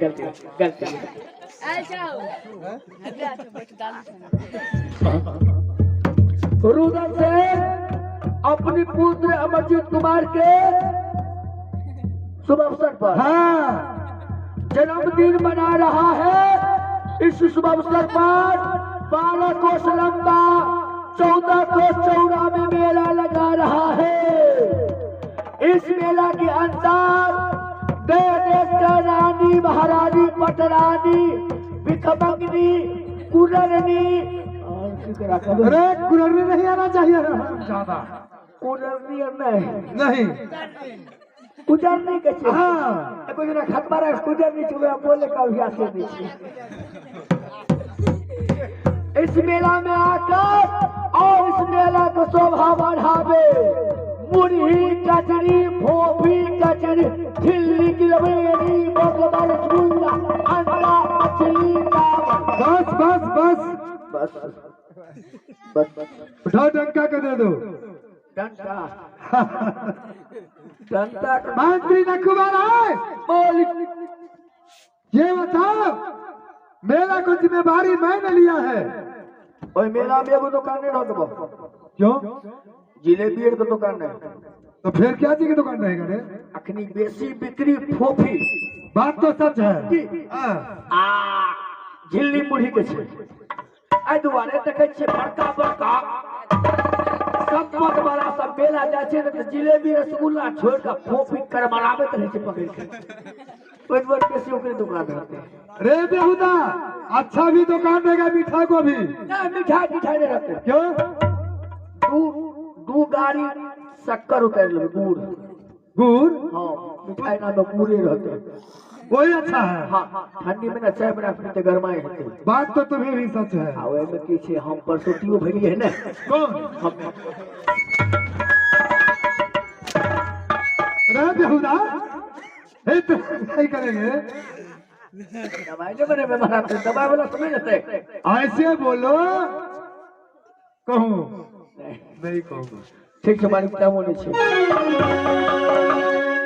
गलती गलती रुदल से अपनी पुत्र अमरजीत कुमार के शुभ अवसर पर जन्मदिन मना रहा है। इस शुभ अवसर पर 12 कोस लंबा 14 कोस चौड़ा में मेला लगा रहा है। इस मेला के अंदर देश का रानी महारानी पटरानी भिखमंगनी कुलरनी अरे कुलरनी नहीं आना चाहिए ज्यादा कुलरनी नहीं कुजरनी के कोई जना खतबारा कुजरनी चुवे बोले का अभ्यास नहीं। इस मेला में आकर और इस मेला को शोभा बढ़ावे मुरही कचरी भोपी कचरी झिल्ली गिलवेरी बगल झूला अंडा मछली बस बस बस बस बस बस उठाओ डंका के दे दो डंका डंका मंत्री नकुमार है ये बताओ मेला को जिम्मेवारी मैंने लिया है। और मेला में एगो दुकान नहीं रखबो क्यों जिलेबी के दुकान है तो फिर क्या चीज की दुकान रहेगा रे अखनी बेसी बिक्री फोफी बात तो सच है झिल्ली मुढ़ी के छे आई दुआरे देखे छे बड़का बड़का सब बहुत बड़ा सब मेला जाए छे तो जिलेबी रसगुल्ला छोड़ के फोफी कर मरावत रहे छे पकड़ के ओइ बार बेसी ओकरे दुकान रहते रे बेहुदा अच्छा भी दुकान रहेगा मिठाई को भी ना मिठाई नहीं रहते क्यों दू गाड़ी शक्कर उतार ले गुड़ गुड़ हाँ मिठाई ना में गुड़े रहते वही अच्छा है। हाँ ठंडी में ना चाय बना पीते गरमाए होते बात तो तुम्हें भी सच है। आवे में की छे हम परसोटियो भरी है ना कौन हम रे बेहुदा हे तो नहीं करेंगे दवाई ले बने में मारा दवाई वाला समझ लेते ऐसे बोलो कहूँ नहीं कहूँगा ठीक है मालिक क्या होने छे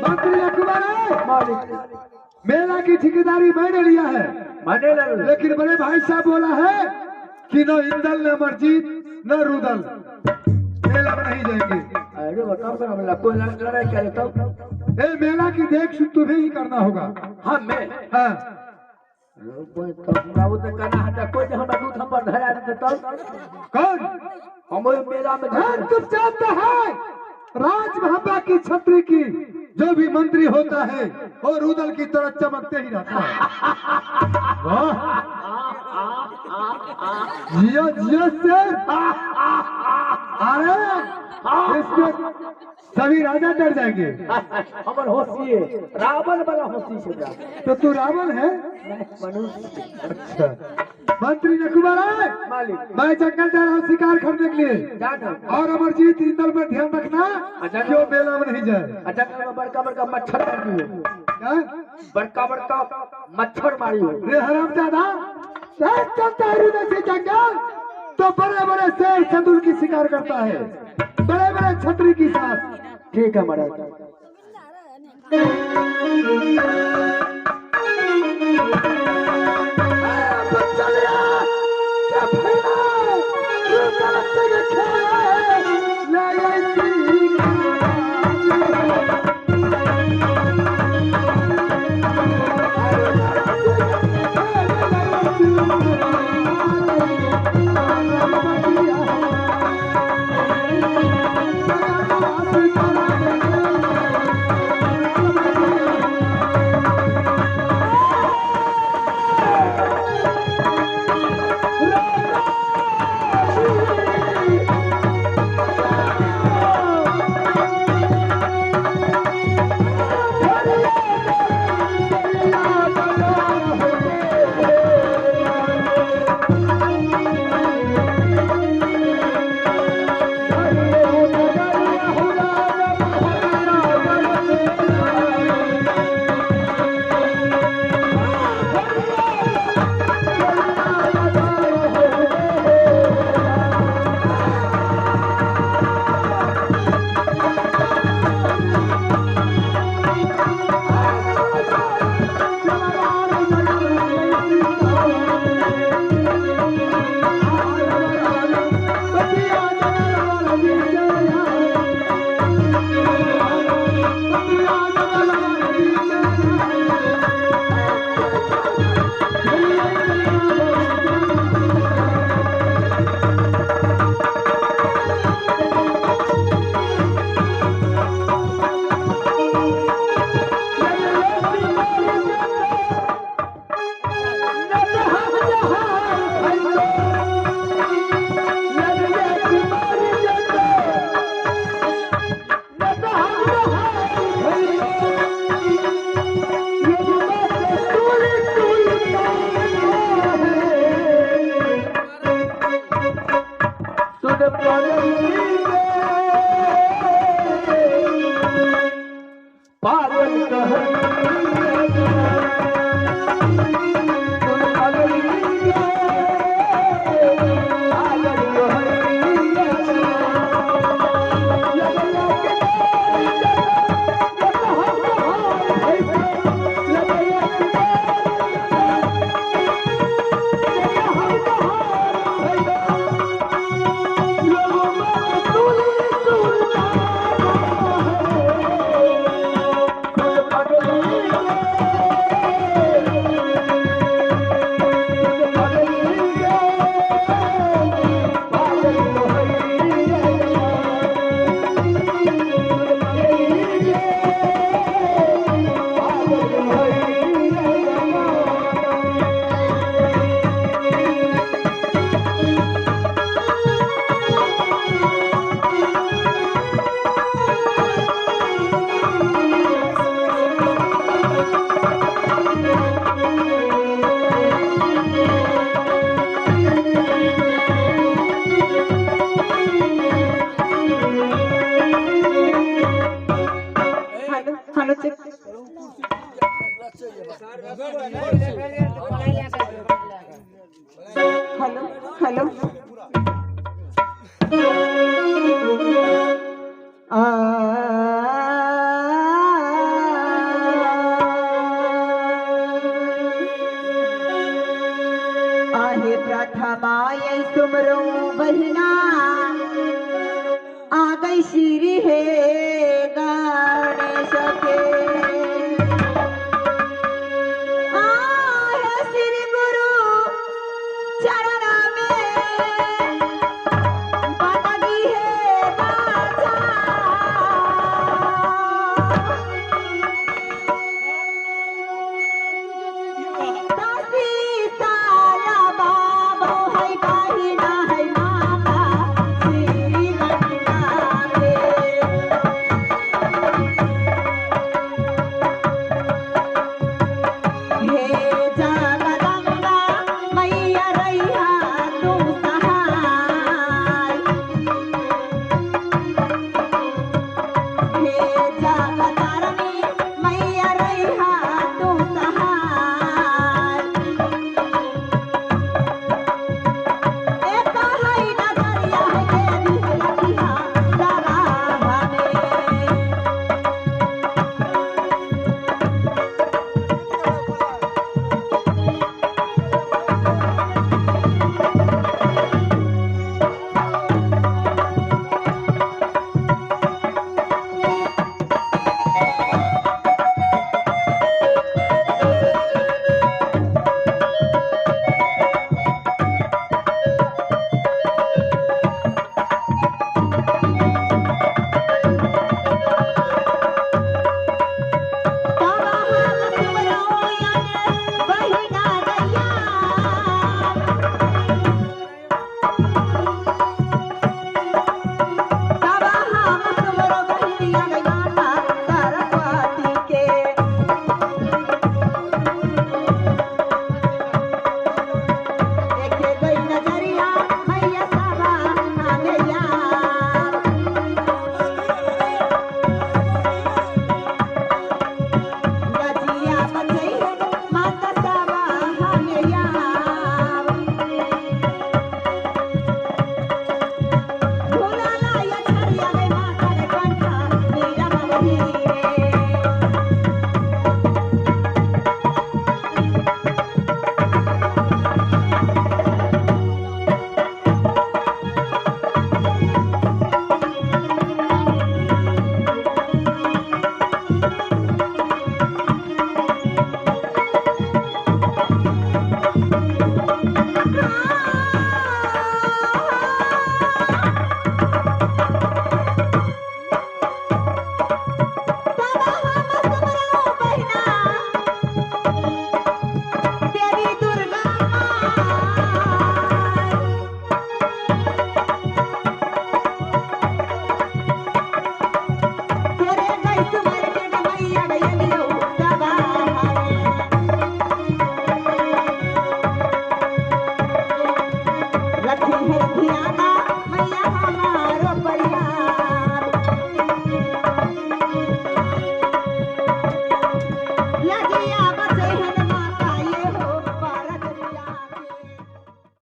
मंत्री अकबर मालिक मेला की ठेकेदारी मैंने लिया है माने लगे लेकिन बड़े भाई साहब बोला है कि न इंदल न अमरजीत न रुदल मेला में नहीं जाएंगे। अरे बताओ कर हमला कोई लड़ाई करे तब ए मेला की देख सुन तुम्हें ही करना होगा। हाँ मैं हाँ कोई तब बाबू तो करना हटा कोई हमरा दूध हम पर धरा दे तब कौन हम मेला में तुम जानते हैं राजमहबा की छत्री की जो भी मंत्री होता है वो रुदल की तरह चमकते ही रहता है। जियो जियो से अरे इसमें सभी राजा डर जाएंगे। हमर होशी है रावण वाला होशी से तो तू रावण है मनुष्य। अच्छा मंत्री नकुमार है मालिक मैं जंगल जा रहा हूँ शिकार करने के लिए जाना और अमरजीत इंदल में ध्यान रखना क्यों मेला में नहीं जाए। जंगल में बड़का बड़का मच्छर मारी हो क्या बड़का बड़का मच्छर मारी हो रे हरामजादा चलता है से जंगल तो बड़े बड़े शेर चंदुल की शिकार करता है बड़े बड़े छतरी के साथ। ठीक है महाराज हेलो चेक हेलो हेलो आहे प्रथमाय सुमरो बहिना आ गई श्री हे गणेश के